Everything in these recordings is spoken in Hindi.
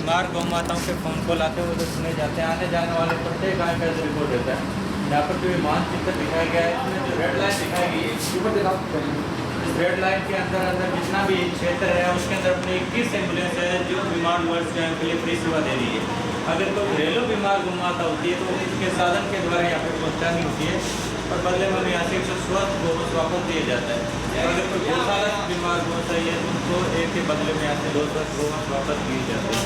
बीमार गौ माताओं के फ़ोन कॉल आते हुए तो सुने जाते हैं। आने जाने वाले प्रत्येक गाय का रिपोर्ट रहता है। यहाँ पर जो मानचित्र दिखाया गया है, इसमें जो रेड लाइन दिखाई गई है, इस रेड लाइन के अंदर जितना भी क्षेत्र है उसके अंदर अपनी 21 एम्बुलेंस है जो बीमार वर्ष के लिए फ्री सेवा दे रही है। अगर कोई घरेलू बीमार गौ माता होती है तो उसके साधन के द्वारा यहाँ पर पहुँचानी होती है और बदले में यहाँ से 100 गोवंश वापस दिया जाता है। अगर कोई गौशाला से बीमार गौ चाहिए तो उनको एक के बदले में यहाँ से 2 गोवंश वापस दिए जाते हैं।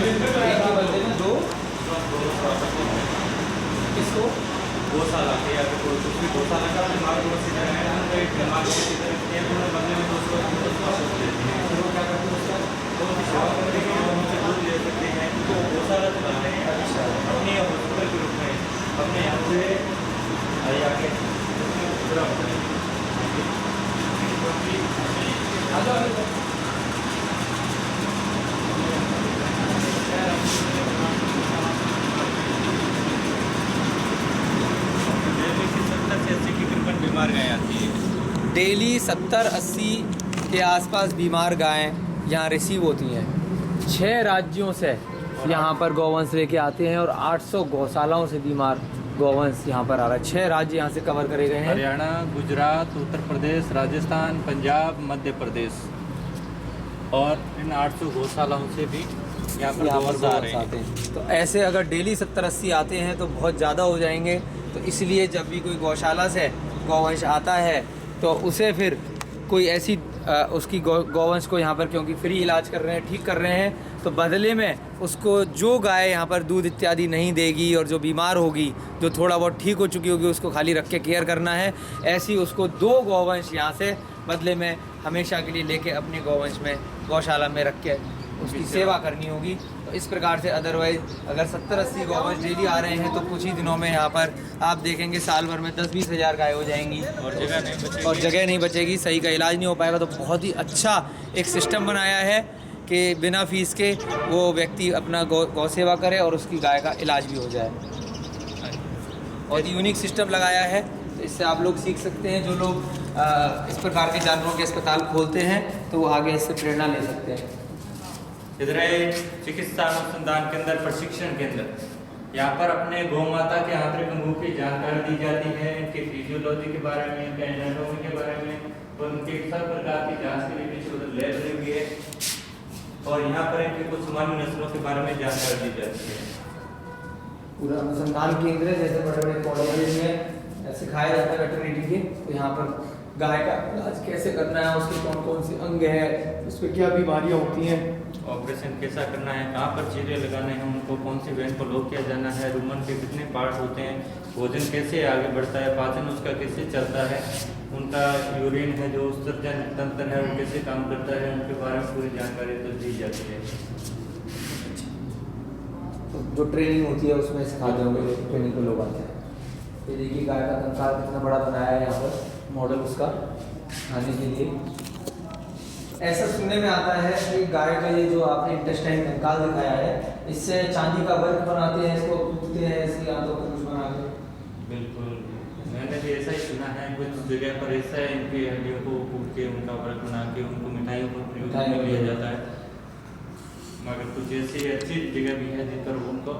एक के बदले में 2 गोवंश वापस दिए जाते हैं। किसको? गौशाला के या फिर कोई कुछ भी गौशाला का बीमार गौ से बीमार गौ की तरफ बदले में 2 गोवंश वापस देते हैं। फिर वो क्या करते हैं उसका? बहुत ही सेवा करते हैं, उनसे दूध ले सकते हैं। तो गौशाला से बनते हैं अपने हॉस्पिटल के रूप में अपने यहाँ से आगे पूरा बीमार गाय आती है। डेली 70-80 के आसपास बीमार गायें यहाँ रिसीव होती हैं। 6 राज्यों से यहाँ पर गौवंश लेके आते हैं और 800 गौशालाओं से बीमार गौवंश यहाँ पर आ रहा है। 6 राज्य यहाँ से कवर करे गए हैं। हरियाणा, गुजरात, उत्तर प्रदेश, राजस्थान, पंजाब, मध्य प्रदेश और इन 800 गौशालाओं से भी यहाँ पर गौवंश आ रहे हैं। तो ऐसे अगर डेली 70-80 आते हैं तो बहुत ज़्यादा हो जाएंगे। तो इसलिए जब भी कोई गौशाला से गौवंश आता है तो उसे फिर कोई ऐसी उसकी गौवंश को यहाँ पर क्योंकि फ्री इलाज कर रहे हैं, ठीक कर रहे हैं, तो बदले में उसको जो गाय यहाँ पर दूध इत्यादि नहीं देगी और जो बीमार होगी, जो थोड़ा बहुत ठीक हो चुकी होगी, उसको खाली रख के केयर करना है। ऐसी उसको 2 गौवंश यहाँ से बदले में हमेशा के लिए लेके अपने गौवंश में गौशाला में रख के उसकी सेवा करनी होगी। तो इस प्रकार से अदरवाइज़ अगर 70-80 गौवंश डेली आ रहे हैं तो कुछ ही दिनों में यहाँ पर आप देखेंगे साल भर में 10-20 हज़ार गाय हो जाएंगी और जगह नहीं बचेगी, सही का इलाज नहीं हो पाएगा। तो बहुत ही अच्छा एक सिस्टम बनाया है कि बिना फीस के वो व्यक्ति अपना गौ सेवा करे और उसकी गाय का इलाज भी हो जाए। और यूनिक सिस्टम लगाया है, तो इससे आप लोग सीख सकते हैं। जो लोग इस प्रकार के जानवरों के अस्पताल खोलते हैं तो वो आगे इससे प्रेरणा ले सकते हैं। इधर है चिकित्सा अनुसंधान केंद्र प्रशिक्षण केंद्र। यहाँ पर अपने गौ माता के आंतरिक अंगों की जानकारी दी जाती है, इनके फिजियोलॉजी के बारे में, इनके एनाटॉमी के बारे में और उनके सब प्रकार की जांच के लिए पीछे उधर लैब लगी है और यहाँ पर इनकी कुछ सामान्य नस्लों के बारे में जानकारी दी जाती है। पूरा अनुसंधान केंद्र है, जैसे बड़े बड़े कॉलेज में सिखाया जाता है वेटरनिटी के, तो यहाँ पर गाय का इलाज कैसे करना है, उसके कौन कौन से अंग है, उस पर क्या बीमारियाँ होती हैं, ऑपरेशन कैसा करना है, कहाँ पर चीरे लगाने हैं, उनको कौन सी वेन को लॉक किया जाना है, रुमन के कितने पार्ट होते हैं, भोजन कैसे आगे बढ़ता है, पाचन उसका कैसे चलता है, उनका यूरिन है जो उत्सर्जन तंत्र है वो कैसे काम करता है, उनके बारे में पूरी जानकारी तो दी जाती है। तो जो ट्रेनिंग होती है उसमें सिखाते होंगे, ट्रेनिंग को लोग आते हैं। ये देखिए गाय का कंकाल कितना बड़ा बनाया है यहाँ पर मॉडल उसका खाने के लिए। ऐसा सुनने में आता है कि गाय का ये जो आपने इंटेस्टाइन कंकाल दिखाया है, इससे चांदी का वर्क बनाते हैं, इसको कूटते हैं, इसकी आंतों पर कुछ बना के। बिल्कुल, मैंने भी ऐसा ही सुना है। कुछ जगह पर ऐसा है, इनकी हड्डियों को कूट के उनका वर्क बना के उनको मिठाइयों को प्रयोग में लिया जाता है। मगर कुछ ऐसी अच्छी जगह भी है जिन पर उनको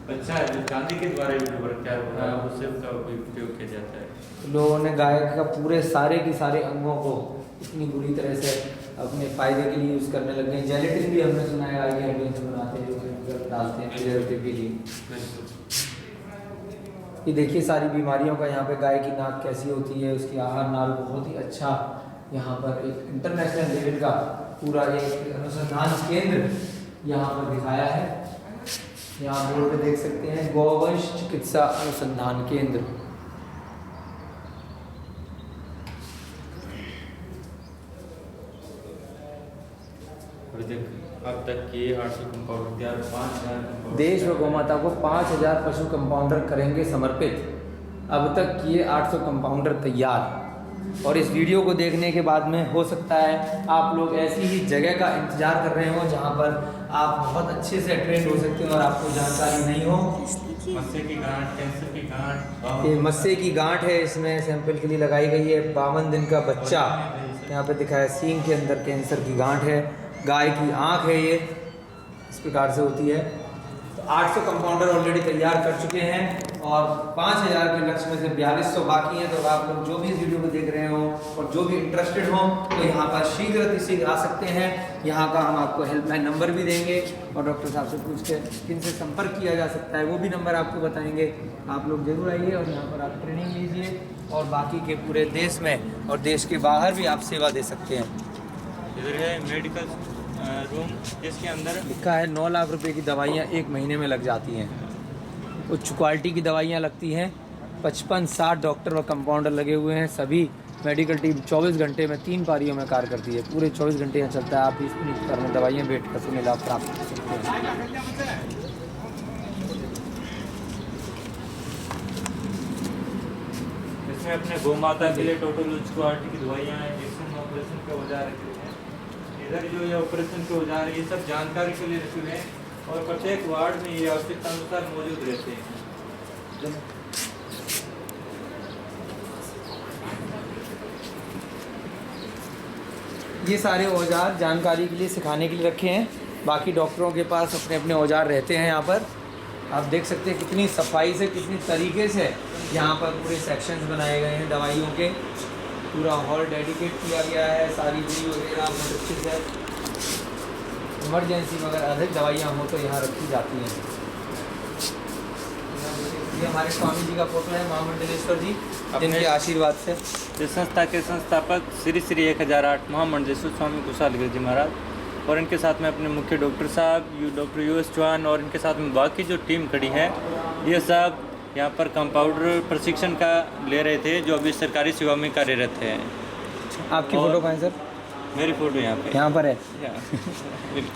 अच्छा है, जो चांदी के द्वारा भी जो वर्क तैयार हो रहा है उससे उसका उपयोग किया जाता है। लोगों ने गाय का पूरे सारे के सारे अंगों को इतनी बुरी तरह से अपने फायदे के लिए यूज़ करने लग गए। जेलेटिन भी हमने सुना है गाय की हड्डियों से बनाते हैं, जो डालते हैं प्रिजर्वेटिव के लिए। ये देखिए सारी बीमारियों का यहाँ पे गाय की नाक कैसी होती है, उसकी आहार नाल बहुत ही अच्छा यहाँ पर एक इंटरनेशनल लेवल का पूरा एक अनुसंधान केंद्र यहाँ पर दिखाया है। यहाँ बोर्ड पे देख सकते हैं गौवंश चिकित्सा अनुसंधान केंद्र। अब तक किए 800 कंपाउंडर तैयार, 5000 देश व गौमाता को 5000 पशु कंपाउंडर करेंगे समर्पित। अब तक किए 800 कंपाउंडर तैयार। और इस वीडियो को देखने के बाद में हो सकता है आप लोग ऐसी ही जगह का इंतजार कर रहे हो जहां पर आप बहुत अच्छे से ट्रेंड हो सकते हो और आपको जानकारी नहीं हो। मस्से की गांठ, कैंसर की गांठ, ये मस्से की गांठ है, इसमें सैंपल के लिए लगाई गई है। 52 दिन का बच्चा यहाँ पे दिखाया, सींग के अंदर कैंसर की गांठ है। गाय की आँख है ये, इस प्रकार से होती है। तो 800 कंपाउंडर ऑलरेडी तैयार कर चुके हैं और 5000 के लक्ष्य में से 4200 बाकी हैं। तो आप लोग जो भी इस वीडियो को देख रहे हो और जो भी इंटरेस्टेड हो तो यहाँ पर शीघ्र आ सकते हैं। यहाँ का हम आपको हेल्पलाइन नंबर भी देंगे और डॉक्टर साहब से पूछ के किनसे संपर्क किया जा सकता है वो भी नंबर आपको बताएंगे। आप लोग जरूर आइए और यहाँ पर आप ट्रेनिंग लीजिए और बाकी के पूरे देश में और देश के बाहर भी आप सेवा दे सकते हैं। इधर है मेडिकल रूम, जिसके अंदर लिखा है 9 लाख रुपए की दवाइयाँ 1 महीने में लग जाती हैं। उच्च क्वालिटी की दवाइयाँ लगती हैं। 55-60 डॉक्टर व कंपाउंडर लगे हुए हैं। सभी मेडिकल टीम 24 घंटे में 3 पारियों में कार्य करती है। पूरे 24 घंटे यहाँ चलता है। आप इस पर में दवाइयाँ बैठ कर सुने लाभ प्राप्त कर सकते हैं। इसमें अपने गौ माता के लिए टोटल उच्च क्वालिटी की दवाइयाँ हैं, इंजेक्शन ऑपरेशन के औजार रखे हुए हैं। इधर जो ये ऑपरेशन के औजार है ये सब जानकारी के लिए रखे हुए हैं और प्रत्येक वार्ड में ये आवश्यकता अनुसार मौजूद रहते हैं। ये सारे औजार जानकारी के लिए सिखाने के लिए रखे हैं। बाकी डॉक्टरों के पास अपने अपने औजार रहते हैं। यहाँ पर आप देख सकते हैं कितनी सफाई से कितनी तरीके से यहाँ पर पूरे सेक्शंस बनाए गए हैं दवाइयों के। पूरा हॉल डेडिकेट किया गया है। सारी बिल वगैरह बहुत अच्छे से इमरजेंसी में अगर अधिक दवाइयाँ हो तो यहाँ रखी जाती हैं। ये हमारे स्वामी जी का फोटो है, महामंडलेश्वर जी, जिनके आशीर्वाद से इस संस्था के संस्थापक श्री श्री 1008 महामंडलेश्वर स्वामी कुशालगिरी जी महाराज और इनके साथ में अपने मुख्य डॉक्टर साहब डॉक्टर US चौहान और इनके साथ में बाकी जो टीम खड़ी है ये सब यहाँ पर कंपाउंडर प्रशिक्षण का ले रहे थे जो अभी सरकारी सेवा में कार्यरत है। आपकी फ़ोटो कहाँ है सर? मेरी फ़ोटो यहाँ पर है।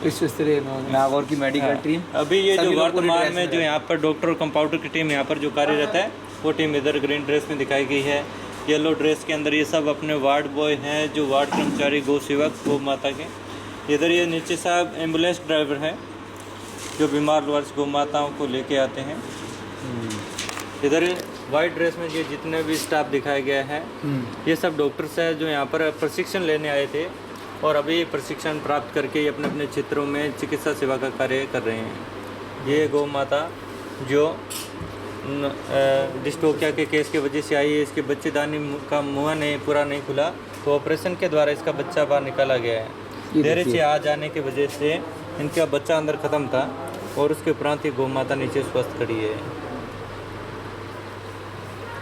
विश्व स्तरीय नागौर की मेडिकल टीम। अभी ये जो वर्तमान में जो यहाँ पर डॉक्टर और कंपाउंडर की टीम यहाँ पर जो कार्यरत है वो टीम इधर ग्रीन ड्रेस में दिखाई गई है। येलो ड्रेस के अंदर ये सब अपने वार्ड बॉय हैं जो वार्ड कर्मचारी गौ सेवक गौ माता के। इधर ये नीचे साहब एम्बुलेंस ड्राइवर है जो बीमार वर्ष गौ माताओं को लेके आते हैं। इधर वाइट ड्रेस में ये जितने भी स्टाफ दिखाया गया है ये सब डॉक्टर्स हैं जो यहाँ पर प्रशिक्षण लेने आए थे और अभी प्रशिक्षण प्राप्त करके अपने अपने क्षेत्रों में चिकित्सा सेवा का कार्य कर रहे हैं। ये गौ माता जो डिस्टोकिया के केस की वजह से आई है, इसके बच्चेदानी का मुँह पूरा नहीं खुला तो ऑपरेशन के द्वारा इसका बच्चा बाहर निकाला गया है। देर से आ जाने की वजह से इनका बच्चा अंदर ख़त्म था और उसके उपरांत ही गौ माता नीचे स्वस्थ खड़ी है।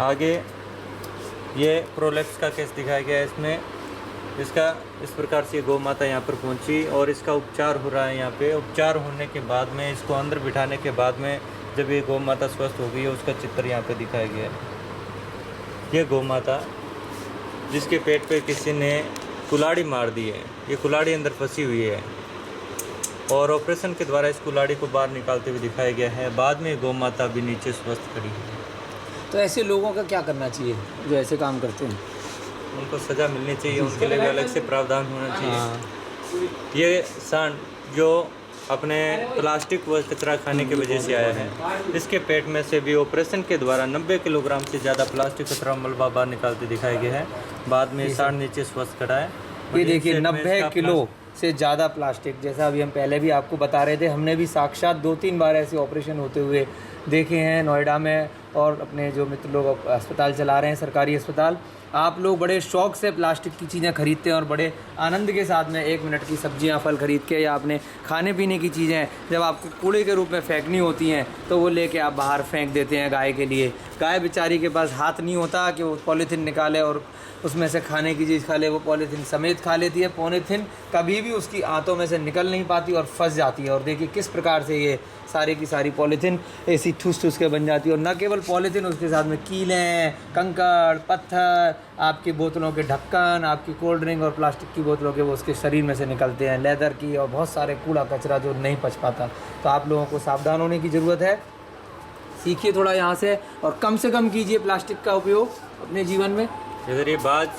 आगे ये प्रोलेप्स का केस दिखाया गया है। इसमें इसका इस प्रकार से गौ माता यहाँ पर पहुँची और इसका उपचार हो रहा है। यहाँ पे उपचार होने के बाद में इसको अंदर बिठाने के बाद में जब ये गौ माता स्वस्थ हो गई है उसका चित्र यहाँ पे दिखाया गया है। ये गौ माता जिसके पेट पे किसी ने कुल्हाड़ी मार दी है, ये कुल्हाड़ी अंदर फंसी हुई है और ऑपरेशन के द्वारा इस कुल्हाड़ी को बाहर निकालते हुए दिखाया गया है। बाद में गौ माता भी नीचे स्वस्थ खड़ी है। तो ऐसे लोगों का क्या करना चाहिए जो ऐसे काम करते हैं? उनको सज़ा मिलनी चाहिए, उनके लिए भी अलग से प्रावधान होना चाहिए। ये सांड जो अपने प्लास्टिक व कचरा खाने की वजह से आया है, इसके पेट में से भी ऑपरेशन के द्वारा 90 किलोग्राम से ज़्यादा प्लास्टिक कचरा मलबा बाहर निकालते दिखाया गया है। बाद में सांड नीचे स्वस्थ खड़ा है। ये देखिए 90 किलो से ज़्यादा प्लास्टिक, जैसा अभी हम पहले भी आपको बता रहे थे, हमने भी साक्षात 2-3 बार ऐसे ऑपरेशन होते हुए देखे हैं नोएडा में और अपने जो मित्र लोग अस्पताल चला रहे हैं सरकारी अस्पताल। आप लोग बड़े शौक़ से प्लास्टिक की चीज़ें खरीदते हैं और बड़े आनंद के साथ में 1 मिनट की सब्जियां फल खरीद के या अपने खाने पीने की चीज़ें जब आपको कूड़े के रूप में फेंकनी होती हैं तो वो लेके आप बाहर फेंक देते हैं गाय के लिए। गाय बेचारी के पास हाथ नहीं होता कि वो पॉलीथीन निकाले और उसमें से खाने की चीज़ खा ले, वो पॉलीथीन समेत खा लेती है। पॉलीथीन कभी भी उसकी आंतों में से निकल नहीं पाती और फंस जाती है। और देखिए किस प्रकार से ये सारी की सारी पॉलीथीन ऐसी ठूस ठूस के बन जाती है। और न केवल पॉलीथीन, उसके साथ में कीलें, कंकड़, पत्थर, आपकी बोतलों के ढक्कन, आपकी कोल्ड ड्रिंक और प्लास्टिक की बोतलों के वो उसके शरीर में से निकलते हैं, लेदर की और बहुत सारे कूड़ा कचरा जो नहीं पच पाता। तो आप लोगों को सावधान होने की ज़रूरत है। सीखिए थोड़ा यहाँ से और कम से कम कीजिए प्लास्टिक का उपयोग अपने जीवन में। इधर ये बाज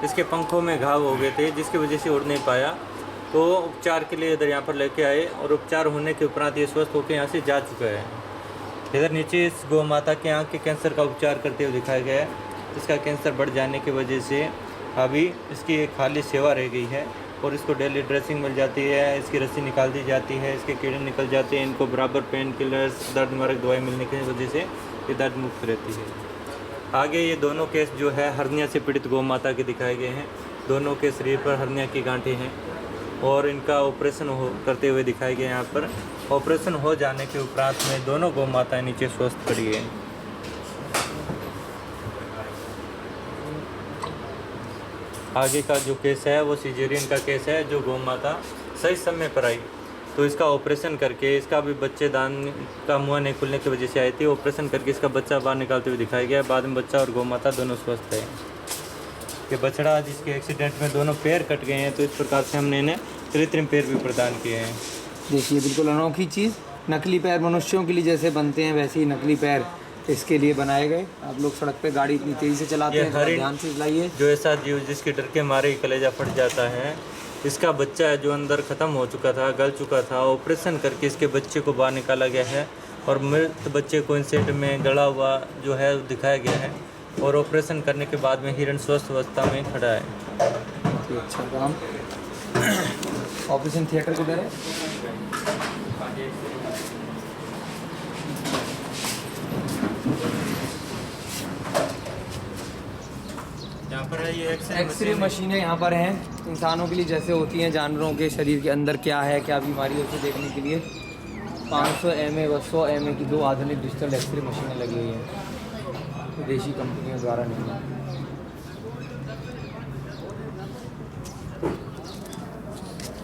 इसके पंखों में घाव हो गए थे जिसकी वजह से उड़ नहीं पाया, तो उपचार के लिए इधर यहाँ पर लेके आए और उपचार होने के उपरांत ये स्वस्थ होकर यहाँ से जा चुका है। इधर नीचे इस गौ माता के आँख के कैंसर का उपचार करते हुए दिखाया गया है। इसका कैंसर बढ़ जाने की वजह से अभी इसकी एक खाली सेवा रह गई है और इसको डेली ड्रेसिंग मिल जाती है, इसकी रस्सी निकाल दी जाती है, इसके कीड़े निकल जाते हैं, इनको बराबर पेन किलर्स दर्द निवारक दवाई मिलने की वजह से ये दर्द मुक्त रहती है। आगे ये दोनों केस जो है हर्निया से पीड़ित गौ माता के दिखाए गए हैं। दोनों के शरीर पर हर्निया की गांठें हैं और इनका ऑपरेशन करते हुए दिखाए गए। यहाँ पर ऑपरेशन हो जाने के उपरांत में दोनों गौ माताएँ नीचे स्वस्थ पड़ी हैं। आगे का जो केस है वो सिजेरियन का केस है, जो गौ माता सही समय पर आई तो इसका ऑपरेशन करके, इसका भी बच्चेदान का मुँह नहीं खुलने की वजह से आई थी, ऑपरेशन करके इसका बच्चा बाहर निकालते हुए दिखाया गया। बाद में बच्चा और गौ माता दोनों स्वस्थ है। ये बछड़ा जिसके एक्सीडेंट में दोनों पैर कट गए हैं, तो इस प्रकार से हमने इन्हें कृत्रिम पैर भी प्रदान किए हैं। देखिए बिल्कुल अनोखी चीज़, नकली पैर मनुष्यों के लिए जैसे बनते हैं वैसे ही नकली पैर इसके लिए बनाए गए। आप लोग सड़क पे गाड़ी इतनी तेज़ी से चलाते हैं, थोड़ा ध्यान से चलाइए। जो ऐसा जीव जिसके डर के मारे ही कलेजा फट जाता है, इसका बच्चा है जो अंदर ख़त्म हो चुका था, गल चुका था, ऑपरेशन करके इसके बच्चे को बाहर निकाला गया है और मृत बच्चे को इंसेट में गड़ा हुआ जो है दिखाया गया है और ऑपरेशन करने के बाद में हिरण स्वस्थ अवस्था में खड़ा है। अच्छा काम। ऑपरेशन थिएटर किधर है? यहाँ पर है ये एक्सरे मशीनें यहाँ पर हैं, इंसानों के लिए जैसे होती हैं, जानवरों के शरीर के अंदर क्या है, क्या बीमारी है, उसे देखने के लिए 500 mA व 100 mA की 2 आधुनिक डिजिटल एक्सरे मशीनें लगी हुई हैं विदेशी कंपनियों द्वारा निर्मित।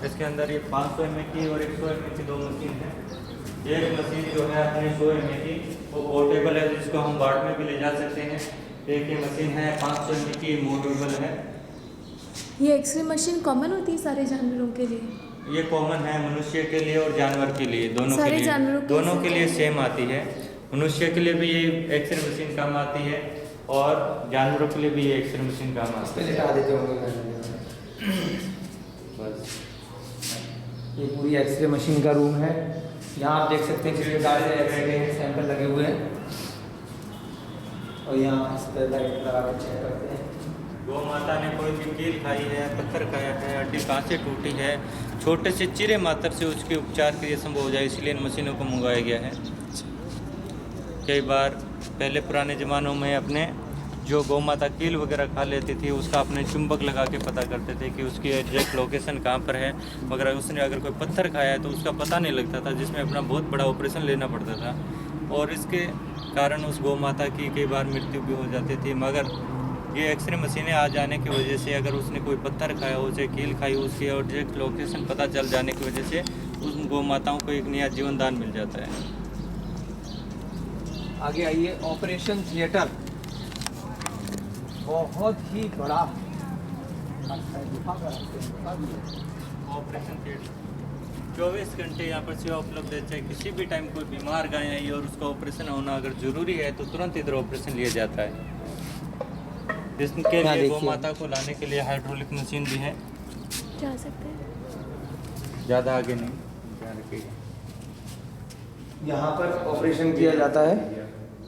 इसके अंदर ये 500 mA की और 100 mA की 2 मशीन है। एक मशीन जो है अपनी 100 mA की वो पोर्टेबल है, जिसको हम वार्ड में भी ले जा सकते हैं। एक ये मशीन है 500 mA की, मूवेबल है। ये एक्सरे मशीन कॉमन होती है सारे जानवरों के लिए? ये कॉमन है मनुष्य के लिए और जानवर के लिए, दोनों सारे के लिए, जानवरों के दोनों के लिए सेम आती है। मनुष्य के लिए भी ये एक्सरे मशीन काम आती है और जानवरों के लिए भी ये एक्सरे मशीन काम आती है। बस ये पूरी एक्सरे मशीन का रूम है। यहाँ आप देख सकते हैं किस प्रकार से एक्सरे के सैंपल लगे हुए हैं और यहाँ इस पर लाइट लगा कर चेक करते हैं। गौ माता ने कोई भी कील खाई है, पत्थर खाया है, हड्डी कहाँ से टूटी है, छोटे से चिरे मात्र से उसके उपचार के लिए संभव हो जाए, इसलिए इन मशीनों को मंगवाया गया है। कई बार पहले पुराने ज़मानों में अपने जो गौ माता कील वगैरह खा लेती थी, उसका अपने चुंबक लगा के पता करते थे कि उसकी एग्जैक्ट लोकेशन कहाँ पर है, मगर उसने अगर कोई पत्थर खाया है तो उसका पता नहीं लगता था, जिसमें अपना बहुत बड़ा ऑपरेशन लेना पड़ता था और इसके कारण उस गौ माता की कई बार मृत्यु भी हो जाती थी। मगर ये एक्सरे मशीनें आ जाने की वजह से अगर उसने कोई पत्थर खाया हो, चाहे कील खाई हो, उसकी एग्जैक्ट लोकेशन पता चल जाने की वजह से उस गौ माताओं को एक नया जीवन दान मिल जाता है। आगे आइए, ऑपरेशन थिएटर बहुत ही बड़ा ऑपरेशन थिएटर 24 घंटे यहाँ पर सेवा उपलब्ध है। चाहे किसी भी टाइम कोई बीमार गाय आई और उसका ऑपरेशन होना अगर ज़रूरी है तो तुरंत इधर ऑपरेशन लिया जाता है। इसके लिए गौ माता को लाने के लिए हाइड्रोलिक मशीन भी है। जा सकते हैं, ज़्यादा आगे नहीं, ध्यान रखिएगा। यहाँ पर ऑपरेशन किया जाता है।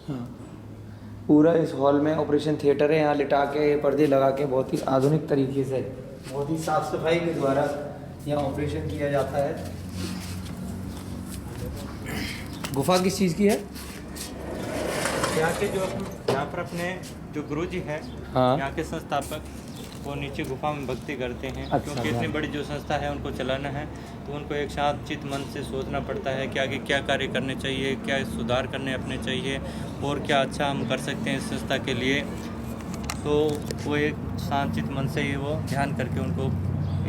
हाँ, पूरा इस हॉल में ऑपरेशन थिएटर है। यहाँ लिटा के पर्दे लगा के बहुत ही आधुनिक तरीके से, बहुत ही साफ सफाई के द्वारा यहाँ ऑपरेशन किया जाता है। गुफा किस चीज़ की है? यहाँ के जो यहाँ पर अपने जो गुरुजी हैं, हाँ। यहाँ के संस्थापक, वो नीचे गुफा में भक्ति करते हैं। अच्छा, क्योंकि इतनी बड़ी जो संस्था है उनको चलाना है तो उनको एक शांत चित्त मन से सोचना पड़ता है कि आगे क्या कार्य करने चाहिए, क्या सुधार करने अपने चाहिए और क्या अच्छा हम कर सकते हैं इस संस्था के लिए। तो वो एक शांत चित्त मन से ही वो ध्यान करके उनको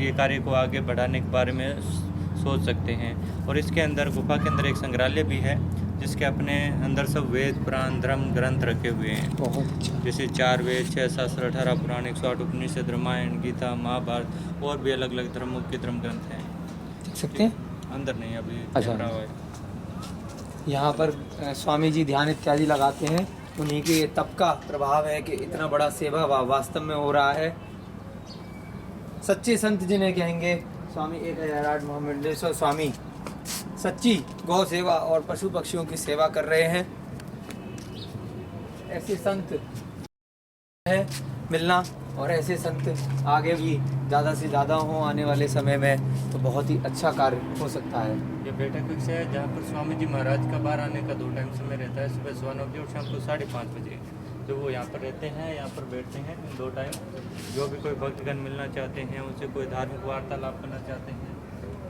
ये कार्य को आगे बढ़ाने के बारे में सोच सकते हैं। और इसके अंदर गुफा के अंदर एक संग्रहालय भी है जिसके अपने अंदर सब वेद पुराण धर्म ग्रंथ रखे हुए हैं। बहुत अच्छा। जैसे 4 वेद, 6 शास्त्र, 18 पुराण, 108 उपनिषद, रामायण, गीता, महाभारत और भी अलग अलग धर्मों के धर्म ग्रंथ हैं। देख सकते हैं अंदर नहीं, अभी अच्छा। कैमरा हुआ है। यहाँ पर स्वामी जी ध्यान इत्यादि लगाते हैं। उन्हीं के तप का प्रभाव है कि इतना बड़ा सेवा वास्तव में हो रहा है। सच्चे संत जिन्हें कहेंगे, स्वामी 1008 महामंडलेश्वर स्वामी सच्ची गौ सेवा और पशु पक्षियों की सेवा कर रहे हैं। ऐसे संत है मिलना और ऐसे संत आगे भी ज़्यादा से ज़्यादा हों आने वाले समय में, तो बहुत ही अच्छा कार्य हो सकता है। ये बैठक कक्ष है जहाँ पर स्वामी जी महाराज का बाहर आने का 2 टाइम समय रहता है, सुबह 9 बजे और शाम को 5:30 बजे। तो वो यहाँ पर रहते हैं, यहाँ पर बैठते हैं 2 टाइम। जो भी कोई भक्तगण मिलना चाहते हैं, उनसे कोई धार्मिक वार्तालाप करना चाहते हैं,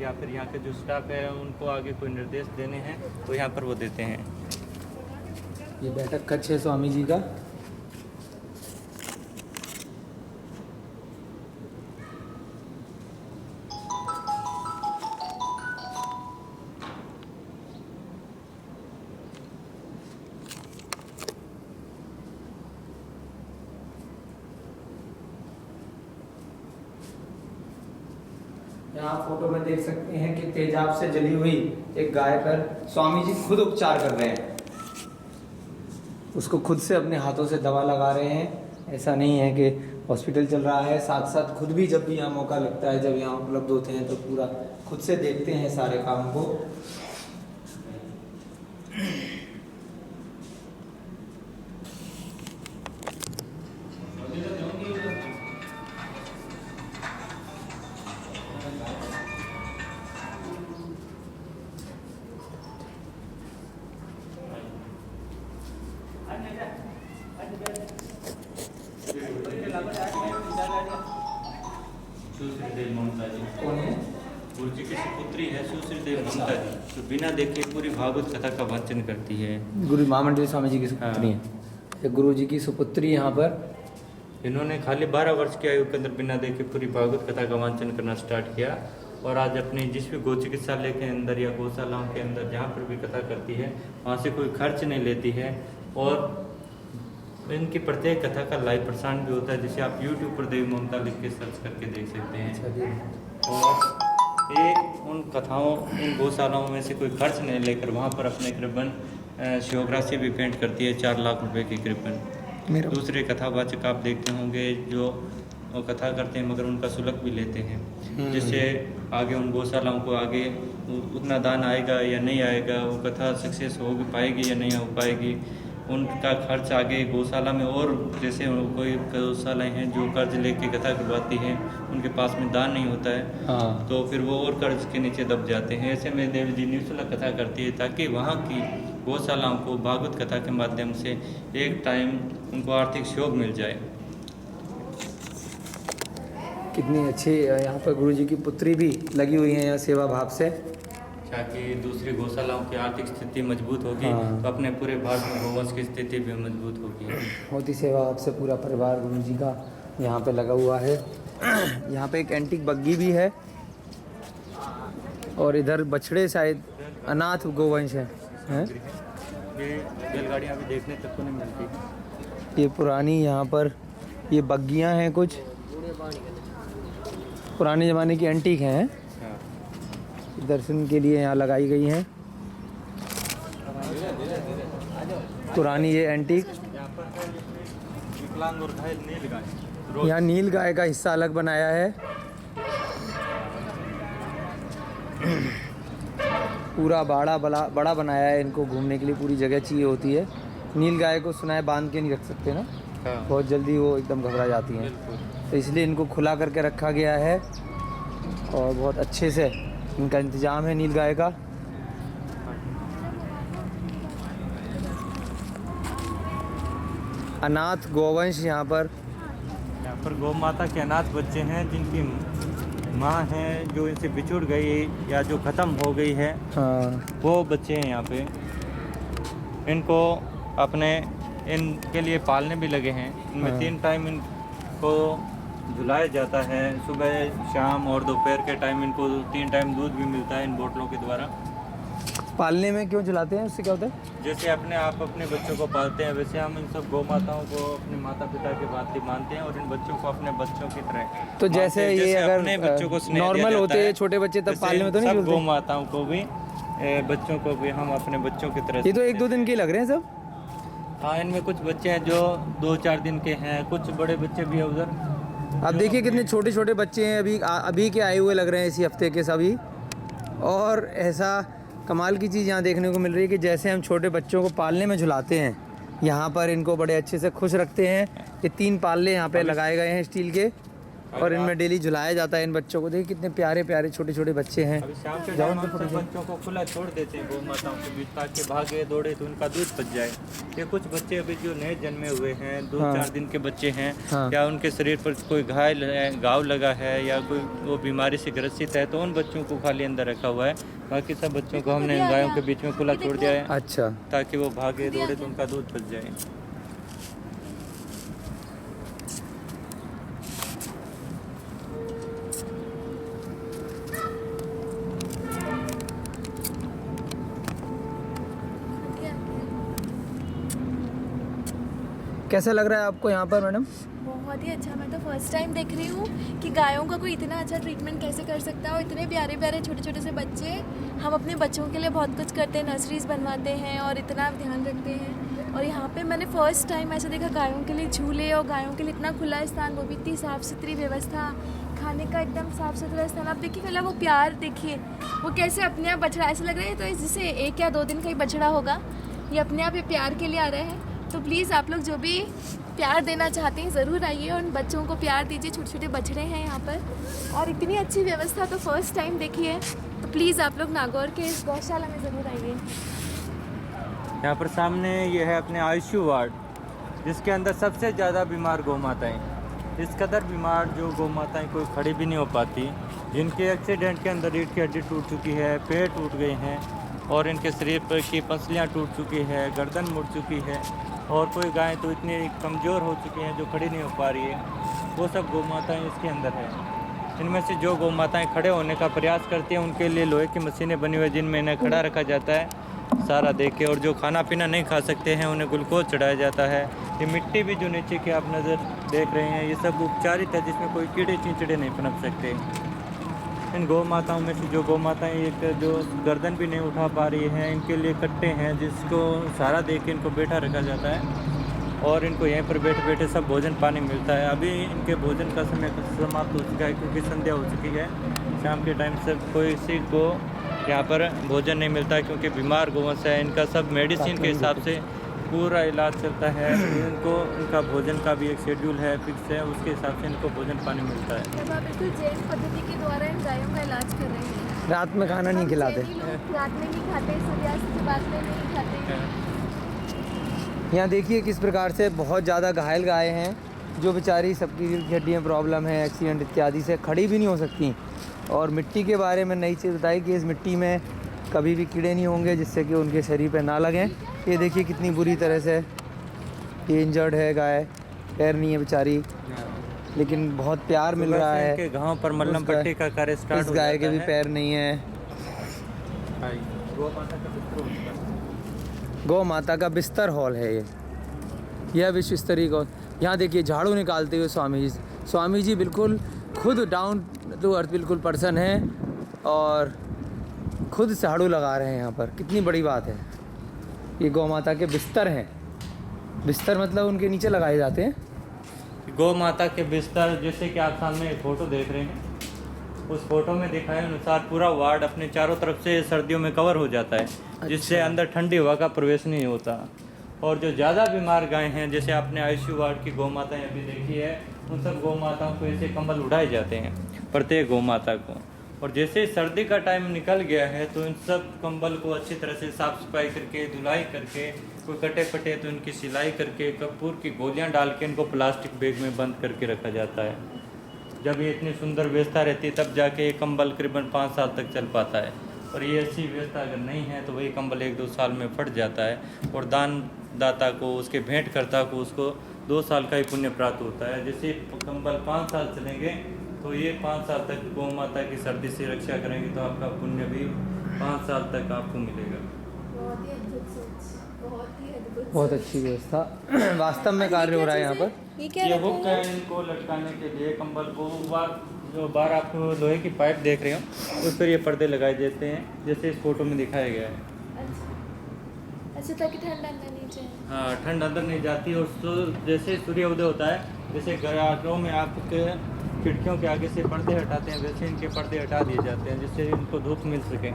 या फिर यहाँ के जो स्टाफ है उनको आगे कोई निर्देश देने हैं तो यहाँ पर वो देते हैं। ये बैठक कक्ष है स्वामी जी का। यहाँ फोटो में देख सकते हैं कि तेजाब से जली हुई एक गाय पर स्वामी जी खुद उपचार कर रहे हैं। उसको खुद से अपने हाथों से दवा लगा रहे हैं। ऐसा नहीं है कि हॉस्पिटल चल रहा है, साथ साथ खुद भी जब भी यहाँ मौका लगता है, जब यहाँ उपलब्ध होते हैं तो पूरा खुद से देखते हैं सारे काम को। सुश्री देवी ममता जी कौन है? गुरु जी की सुपुत्री है सुश्री देवी ममता जी, तो बिना देखे पूरी भागवत कथा का वाचन करती है। गुरु महामंडल स्वामी जी की सुपुत्री है। ये गुरु जी की सुपुत्री यहाँ पर। इन्होंने खाली 12 वर्ष की आयु के अंदर बिना देखे पूरी भागवत कथा का वाचन करना स्टार्ट किया, और आज अपनी जिस भी गौ चिकित्सालय के अंदर या गौशालाओं के अंदर जहाँ पर भी कथा करती है वहाँ से कोई खर्च नहीं लेती है, और इनकी प्रत्येक कथा का लाइव प्रसारण भी होता है, जिसे आप YouTube पर देवी ममता लिख के सर्च करके देख सकते हैं। और ये उन कथाओं, इन गौशालाओं में से कोई खर्च नहीं लेकर वहाँ पर अपने करीबन शिवराशि भी पेंट करती है 4 लाख रुपए की करीबन। दूसरे कथावाचक आप देखते होंगे जो कथा करते हैं मगर उनका शुल्क भी लेते हैं, जिससे आगे उन गौशालाओं को आगे उतना दान आएगा या नहीं आएगा, वो कथा सक्सेस हो पाएगी या नहीं हो पाएगी, उनका खर्च आगे गौशाला में। और जैसे कोई गौशालाएँ हैं जो कर्ज लेके कथा करवाती हैं, उनके पास में दान नहीं होता है, हाँ। तो फिर वो और कर्ज के नीचे दब जाते हैं। ऐसे में देवी जी निःशुल्क कथा करती है ताकि वहाँ की गौशालाओं को भागवत कथा के माध्यम से एक टाइम उनको आर्थिक सहयोग मिल जाए। कितनी अच्छी यहाँ पर गुरु जी की पुत्री भी लगी हुई है यहाँ सेवा भाव से, ताकि दूसरी गौशालाओं की आर्थिक स्थिति मजबूत होगी, हाँ। तो अपने पूरे भारत में गौवंश की स्थिति भी मजबूत होगी। बहुत ही सेवा भाव से पूरा परिवार गुरु जी का यहाँ पे लगा हुआ है। यहाँ पे एक एंटीक बग्गी भी है, और इधर बछड़े शायद अनाथ गोवंश हैं। ये बैलगाड़ियाँ भी देखने तक को नहीं मिलती। ये पुरानी यहाँ पर ये बग्गियाँ हैं, कुछ पुराने ज़माने की एंटीक हैं, दर्शन के लिए यहाँ लगाई गई हैं। पुरानी ये एंटीक। विकलांग और घायल नील गाय, यहाँ नील गाय का हिस्सा अलग बनाया है। पूरा बड़ा बनाया है, इनको घूमने के लिए पूरी जगह चाहिए होती है। नील गाय को सुना है बांध के नहीं रख सकते ना, बहुत जल्दी वो एकदम घबरा जाती हैं, तो इसलिए इनको खुला करके रखा गया है, और बहुत अच्छे से इनका इंतजाम है नील गाय का। अनाथ गोवंश यहाँ पर गौ माता के अनाथ बच्चे हैं जिनकी माँ हैं जो इनसे बिछुड़ गई या जो ख़त्म हो गई है, हाँ। वो बच्चे हैं यहाँ पे। इनको अपने इनके लिए पालने भी लगे हैं। इनमें 3 टाइम इनको झुलाया जाता है, सुबह शाम और दोपहर के टाइम इनको 3 टाइम दूध भी मिलता है इन बोतलों के द्वारा। पालने में क्यों झुलाते हैं, उससे क्या होता है? जैसे अपने आप अपने बच्चों को पालते हैं, वैसे हम इन सब गौ माताओं को अपने माता पिता के भांति मानते हैं और इन बच्चों को अपने बच्चों की तरह। तो जैसे ये अपने बच्चों को अगर नॉर्मल होते हैं छोटे बच्चे तब पालने में तो नहीं सब झूलते? गौ माताओं को भी बच्चों को भी हम अपने बच्चों की तरह। ये तो 1-2 दिन के लग रहे हैं सब। हाँ, इनमें कुछ बच्चे हैं जो 2-4 दिन के हैं, कुछ बड़े बच्चे भी हैं उधर। अब देखिए कितने छोटे छोटे बच्चे हैं, अभी के आए हुए लग रहे हैं इसी हफ्ते के सभी। और ऐसा कमाल की चीज़ यहाँ देखने को मिल रही है कि जैसे हम छोटे बच्चों को पालने में झुलाते हैं, यहाँ पर इनको बड़े अच्छे से खुश रखते हैं। ये 3 पाले यहाँ पे लगाए गए हैं स्टील के और इनमें डेली झुलाया जाता है इन बच्चों को। देखिए कितने प्यारे प्यारे छोटे छोटे बच्चे हैं। अभी शाम के टाइम हम सब बच्चों को खुला छोड़ देते हैं गौ माताओं के बीच, ताकि भागे दौड़े तो उनका दूध बच जाए। ये कुछ बच्चे अभी जो नए जन्मे हुए हैं 2-4 दिन के बच्चे हैं, हाँ। या उनके शरीर पर कोई घाव लगा है या कोई वो बीमारी से ग्रसित है, तो उन बच्चों को खाली अंदर रखा हुआ है। बाकी सब बच्चों को हमने गायों के बीच में खुला छोड़ दिया है, अच्छा, ताकि वो भागे दौड़े तो उनका दूध बच जाए। कैसा लग रहा है आपको यहाँ पर मैडम? बहुत ही अच्छा। मैं तो फर्स्ट टाइम देख रही हूँ कि गायों का कोई इतना अच्छा ट्रीटमेंट कैसे कर सकता है। और इतने प्यारे प्यारे छोटे छोटे से बच्चे, हम अपने बच्चों के लिए बहुत कुछ करते हैं, नर्सरीज बनवाते हैं और इतना ध्यान रखते हैं। और यहाँ पे मैंने फ़र्स्ट टाइम ऐसा देखा, गायों के लिए झूले और गायों के लिए इतना खुला स्थान, वो भी इतनी साफ़ सुथरी व्यवस्था, खाने का एकदम साफ़ सुथरा स्थान। आप देखिए पहले वो प्यार देखिए, वो कैसे अपने आप बछड़ा, ऐसा लग रहा है तो जैसे 1 या 2 दिन का ही बछड़ा होगा, ये अपने आप ये प्यार के लिए आ रहे हैं। तो प्लीज़ आप लोग जो भी प्यार देना चाहते हैं ज़रूर आइए और उन बच्चों को प्यार दीजिए। छोटे छोटे बछड़े हैं यहाँ पर और इतनी अच्छी व्यवस्था तो फर्स्ट टाइम देखी है। तो प्लीज़ आप लोग नागौर के इस गौशाला में ज़रूर आइए। यहाँ पर सामने ये है अपने आईसीयू वार्ड, जिसके अंदर सबसे ज़्यादा बीमार गौ माताएँ। इस कदर बीमार जो गौ माताएँ कोई खड़ी भी नहीं हो पाती, जिनके एक्सीडेंट के अंदर रीढ़ की हड्डी टूट चुकी है, पैर टूट गए हैं और इनके शरीर पर की पसलियाँ टूट चुकी है, गर्दन मुड़ चुकी है, और कोई गाय तो इतनी कमज़ोर हो चुकी हैं जो खड़ी नहीं हो पा रही है, वो सब गौ माताएँ इसके अंदर है। इनमें से जो गौ माताएँ खड़े होने का प्रयास करती हैं, उनके लिए लोहे की मशीनें बनी हुई हैं, जिनमें इन्हें खड़ा रखा जाता है सारा देख के। और जो खाना पीना नहीं खा सकते हैं, उन्हें ग्लूकोज चढ़ाया जाता है। ये मिट्टी भी जो नीचे की आप नज़र देख रहे हैं, ये सब उपचारित है, जिसमें कोई कीड़े चिंचड़े नहीं पनप सकते। इन गौ माताओं में से जो गौ माताएँ एक जो गर्दन भी नहीं उठा पा रही हैं, इनके लिए कट्टे हैं, जिसको सहारा दे के इनको बैठा रखा जाता है और इनको यहीं पर बैठे बैठे सब भोजन पानी मिलता है। अभी इनके भोजन का समय समाप्त हो चुका है, क्योंकि संध्या हो चुकी है। शाम के टाइम से कोई किसी को यहाँ पर भोजन नहीं मिलता, क्योंकि बीमार गौवंश है। इनका सब मेडिसिन के हिसाब से पूरा इलाज चलता है। इनको इनका भोजन का भी एक शेड्यूल है, फिक्स है, उसके हिसाब से इनको भोजन पानी मिलता है। जब आप बिल्कुल जैन पद्धति के द्वारा इन गायों का इलाज कर रहे हैं। रात में खाना नहीं खिलाते, रात में नहीं खाते, सूर्यास्त के बाद में नहीं खाते। यहाँ देखिए किस प्रकार से बहुत ज़्यादा घायल गाय हैं, जो बेचारी सबकी रीढ़ की हड्डी में प्रॉब्लम है, एक्सीडेंट इत्यादि से खड़ी भी नहीं हो सकती। और मिट्टी के बारे में नई चीज़ बताई कि इस मिट्टी में कभी भी कीड़े नहीं होंगे, जिससे कि उनके शरीर पे ना लगें। ये देखिए कितनी बुरी तरह से ये इंजर्ड है गाय, पैर नहीं है बेचारी, लेकिन बहुत प्यार मिल रहा है। के घाव पर मलहम पट्टी का कार्य स्टार्ट हो इस गाय जाता के भी है। पैर नहीं है। गौ माता का बिस्तर हॉल है ये, यह विश्व स्तरीय गौ। यहाँ देखिए झाड़ू निकालते हुए स्वामी जी बिल्कुल खुद डाउन टू अर्थ बिल्कुल पर्सन है और खुद झाड़ू लगा रहे हैं यहाँ पर। कितनी बड़ी बात है। ये गौ माता के बिस्तर हैं। बिस्तर मतलब उनके नीचे लगाए जाते हैं। गौ माता के बिस्तर, जैसे कि आप सामने एक फ़ोटो देख रहे हैं, उस फोटो में दिखाए अनुसार पूरा वार्ड अपने चारों तरफ से सर्दियों में कवर हो जाता है, जिससे अंदर ठंडी हवा का प्रवेश नहीं होता। और जो ज़्यादा बीमार गाय हैं, जैसे आपने आईसीयू वार्ड की गौ माताएँ अभी देखी है, उन सब गौ माताओं को ऐसे कंबल उड़ाए जाते हैं प्रत्येक गौ माता को। और जैसे सर्दी का टाइम निकल गया है, तो इन सब कंबल को अच्छी तरह से साफ़ सफाई करके, धुलाई करके, कोई कटे फटे तो इनकी सिलाई करके, कपूर की गोलियां डाल के इनको प्लास्टिक बैग में बंद करके रखा जाता है। जब ये इतनी सुंदर व्यवस्था रहती है, तब जाके ये कंबल करीबन 5 साल तक चल पाता है। और ये ऐसी व्यवस्था अगर नहीं है, तो वही कंबल 1-2 साल में फट जाता है और दाता को, उसके भेंटकर्ता को, उसको 2 साल का ही पुण्य प्राप्त होता है। जैसे कंबल 5 साल चलेंगे, तो ये 5 साल तक गौ माता की सर्दी से रक्षा करेंगे, तो आपका पुण्य भी 5 साल तक आपको मिलेगा। बहुत ही अद्भुत सोच, बहुत ही अद्भुत, बहुत अच्छी व्यवस्था वास्तव में कार्य हो रहा है यहाँ पर। ये हुक है इनको लटकाने के लिए कंबल को। जो बार आप लोहे की पाइप देख रहे हो, उस पर ये पर्दे लगाए जाते हैं, जैसे इस फोटो में दिखाया गया है। अच्छा, ताकि ठंड अंदर नहीं जाए। हाँ, ठंड अंदर नहीं जाती। और जैसे सूर्य उदय होता है, जैसे घरों में आपके खिड़कियों के आगे से पर्दे हटाते हैं, वैसे इनके पर्दे हटा दिए जाते हैं, जिससे इनको धूप मिल सके।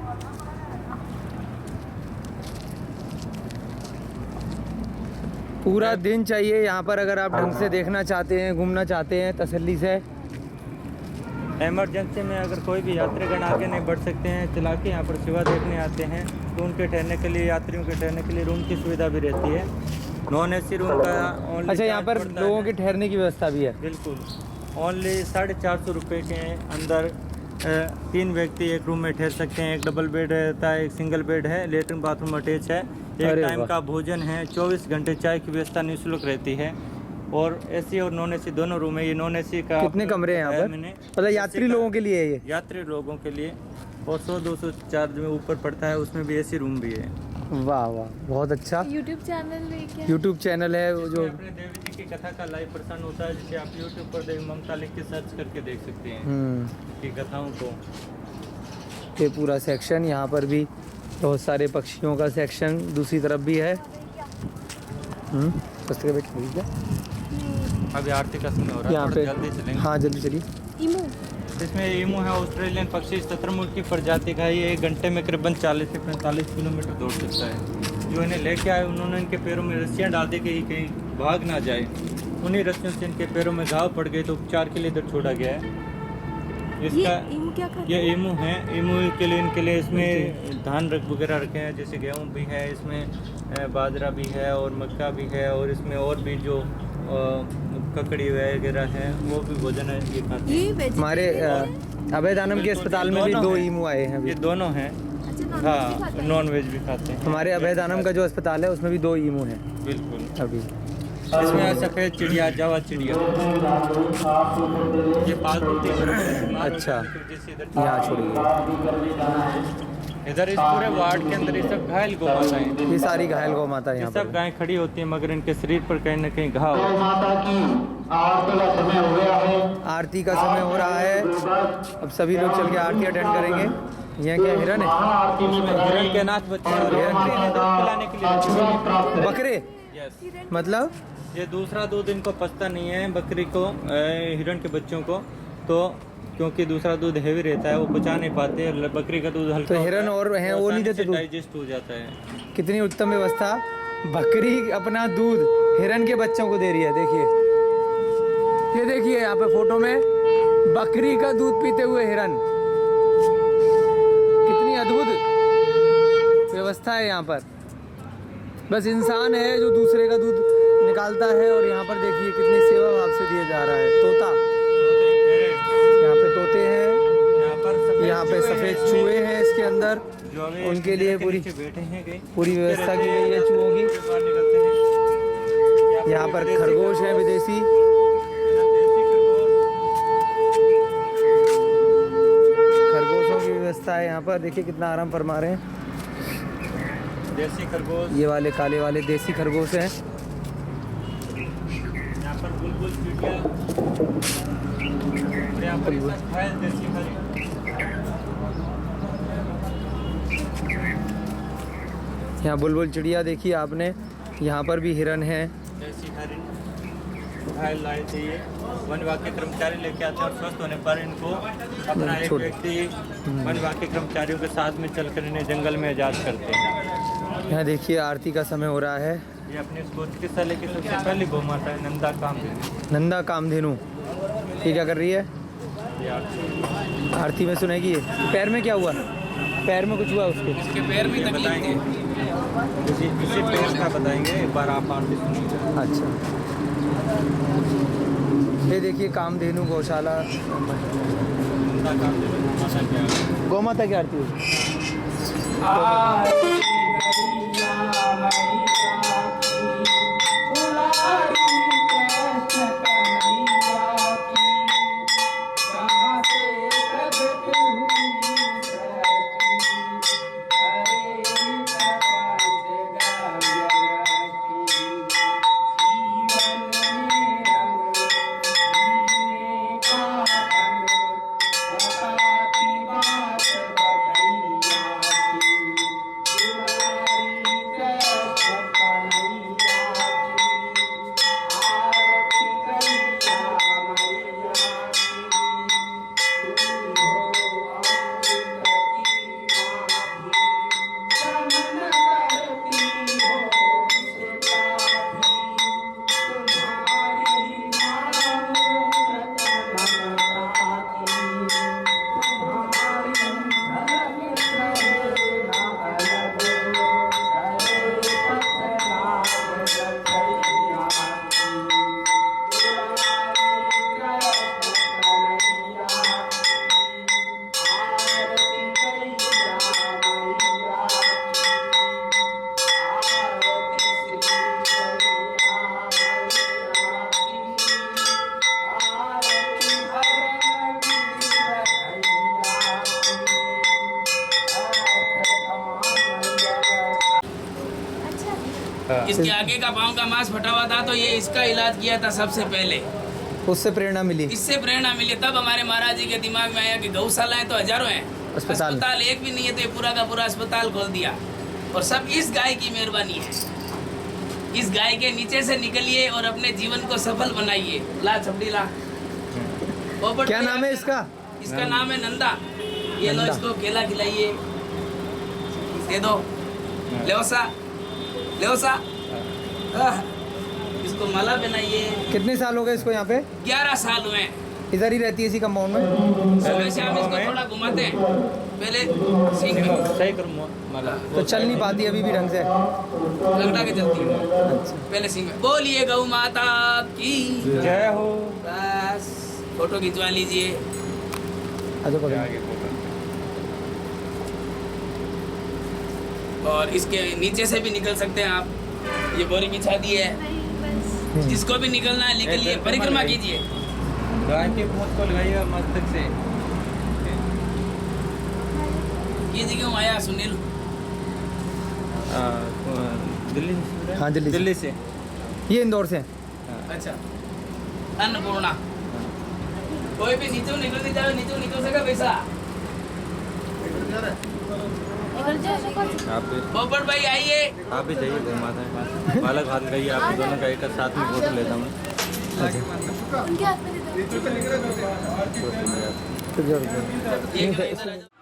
पूरा दिन चाहिए यहाँ पर अगर आप ढंग से देखना चाहते हैं, घूमना चाहते हैं तसल्ली से। इमरजेंसी में अगर कोई भी यात्रीगण आगे नहीं बढ़ सकते हैं, चला के यहाँ पर शिवा देखने आते हैं, तो उनके ठहरने के लिए, यात्रियों के ठहरने के लिए रूम की सुविधा भी रहती है। नॉन एसी रूम का ओनली, अच्छा यहाँ पर लोगों के ठहरने की व्यवस्था भी है? बिल्कुल, ओनली 450 रुपये के अंदर 3 व्यक्ति एक रूम में ठहर सकते हैं। एक डबल बेड रहता है, एक सिंगल बेड है, लेटरिन बाथरूम अटैच है, एक टाइम का भोजन है, 24 घंटे चाय की व्यवस्था निःशुल्क रहती है। और एसी और नॉन एसी दोनों रूम है। ये नॉन एसी का कितने कमरे हैं यहाँ पर? मतलब यात्री लोगों के लिए है ये? यात्री लोगों के लिए, और 100-200 चार्ज में ऊपर पड़ता है, उसमें भी एसी रूम भी है। वाह वाह, बहुत अच्छा। यूट्यूब चैनल है क्या? यूट्यूब चैनल है वो जो अपने देवी जी की कथा का लाइव प्रसारण होता है, जिसे आप यूट्यूब पर देवी ममता लिख के सर्च करके देख सकते हैं की कथाओं को। ये पूरा सेक्शन, यहाँ पर भी बहुत सारे पक्षियों का सेक्शन दूसरी तरफ भी है। अभी आरती का समय हो रहा है, यहाँ थोड़ा पे जल्दी चलेंगे। हाँ जल्दी चलिए। इमू इसमें ईमू है, ऑस्ट्रेलियन पक्षी, शतुरमुर्ग की प्रजाति का। ये 1 घंटे में करीबन 40 से 45 किलोमीटर दौड़ सकता है। जो इन्हें लेके आए उन्होंने इनके पैरों में रस्सियाँ डाल दी कि कहीं भाग ना जाए। उन्हीं रस्सियों से इनके पैरों में घाव पड़ गए, तो उपचार के लिए इधर छोड़ा गया है। इसका इमू क्या करता ये ईमू है। ईमू के लिए इनके लिए इसमें धान वगैरह रखे हैं, जैसे गेहूँ भी है, इसमें बाजरा भी है और मक्का भी है, और इसमें और भी जो ककड़ी वगैरह है वो भी भोजन है, ये खाते हैं। हमारे अभयदानम के अस्पताल में भी 2 ईमू आए हैं अभी। ये दोनों हैं। हाँ, नॉन वेज भी खाते हैं। हमारे अभयदानम का जो अस्पताल है उसमें भी 2 ईमू हैं बिल्कुल। अभी। इसमें सफ़ेद चिड़िया, जावा चिड़िया, ये पालतू थी। अच्छा, यहाँ छोड़िए। इधर इस पूरे वार्ड के अंदर ये सब घायल गौ माता हैं। ये सारी घायल गौ माता ये यहाँ सब पर। गायें खड़ी होती हैं, मगर इनके शरीर पर कहीं ना कहीं घाव। माता की आरती का समय हो गया है। आरती का समय हो रहा है, अब सभी लोग चल के आरती अटेंड करेंगे। यह क्या हिरन है? आरती में हिरण के नाथ बच्चे हैं, और हिरण के दूध पिलाने के लिए रखे हुए हैं। प्राप्त है। बकरे यस, मतलब ये दूसरा दूध इनको पचता नहीं है बकरी को, हिरण के बच्चों को, तो क्योंकि दूसरा दूध हैवी रहता है, वो पचा नहीं पाते। बकरी का दूध हल्का तो हिरन और हैं वो नहीं देते दूध? डाइजेस्ट हो जाता है। कितनी उत्तम व्यवस्था। बकरी अपना दूध हिरन के बच्चों को दे रही है। देखिए, ये देखिए यहाँ पे फोटो में बकरी का दूध पीते हुए हिरन। कितनी अद्भुत व्यवस्था है यहाँ पर। बस इंसान है जो दूसरे का दूध निकालता है, और यहाँ पर देखिए कितनी सेवा भाव से दिया जा रहा है। तोता, यहाँ पे तोते हैं, यहाँ पे सफ़ेद चूहे हैं इसके अंदर, उनके लिए पूरी व्यवस्था की गई है चूहों की। यहाँ पर खरगोश है विदेशी। खरगोशों की व्यवस्था है यहाँ पर। देखिए कितना आराम फरमा रहे हैं। देसी खरगोश, ये वाले काले वाले देसी खरगोश हैं। यहाँ पर बुलबुल चिड़िया, यहाँ पर ये सब घायल देसी यहाँ बुलबुल चिड़िया देखिए आपने। यहाँ पर भी हिरन है। देसी घायल लाए थे। ये वन विभाग के कर्मचारी लेके आते हैं, और स्वस्थ होने पर इनको अपना एक व्यक्ति वन विभाग के कर्मचारियों के साथ में चलकर इन्हें जंगल में आजाद करते हैं। यहाँ देखिए आरती का समय हो रहा है। ये अपने इस गो चिकित्सालय की सबसे पहली गौ माता है, नंदा कामधेनु। नंदा कामधेनु। ये क्या कर रही है? ये आरती आरती में सुनेगी। ये पैर में क्या हुआ? पैर में कुछ हुआ उसके? इसके पैर में बताएंगे, इसी पैर का बताएंगे। एक बार आप आरती सुनिए। अच्छा, ये देखिए कामधेनु गौशाला। नंदा कामधेनु गौ माता की आरती हुई। इसके आगे का पाँव का मांस फटा हुआ था तो ये इसका इलाज किया था सबसे पहले। उससे प्रेरणा मिली। इससे प्रेरणा मिली, तब हमारे महाराज जी के दिमाग में आया कि गौशाला है तो हजारों हैं, अस्पताल एक भी नहीं है, तो ये पूरा का पूरा अस्पताल खोल दिया। और सब इस गाय की मेहरबानी है। इस गाय के नीचे से निकलिए और अपने जीवन को सफल बनाइए। ला छपड़ी ला। क्या नाम है इसका? इसका नाम है नंदा। ये लो, इसको केला खिलाइए, दे दो, लेवसा इसको माला पहनाइए। कितने साल हो गए इसको यहाँ पे? 11 साल हुए। इधर ही रहती है इसी कंपाउंड में? सुबह शाम इसको थोड़ा घुमाते हैं। पहले सींग में सही करो माला। तो चल नहीं पाती अभी भी ढंग से? लंगड़ा के चलती है। अच्छा। पहले सींग में बोलिए गौ माता की जय हो। बस फोटो खिंचवा लीजिए। अच्छा पकड़। और इसके नीचे से भी निकल सकते हैं आप। ये बोरी बिछा दी है, जिसको भी निकलना है निकलिए, परिक्रमा कीजिए। गाय के मुंह को लगाइए मस्तक से। कीजिए। क्यों आया सुनील? दिल्ली से। हाँ दिल्ली से। ये इंदौर से? अच्छा, अन्नपूर्णा। कोई भी नीचे निकल नहीं जाए, नीचे निकल सका पैसा। आप भी पोपट भाई आइए। आप भी जाइए गौ माता के पास। बालक हाथ लगाइए, आप दोनों का एक साथ में फोटो लेता हूँ। उनके हाथ में दे दो। तो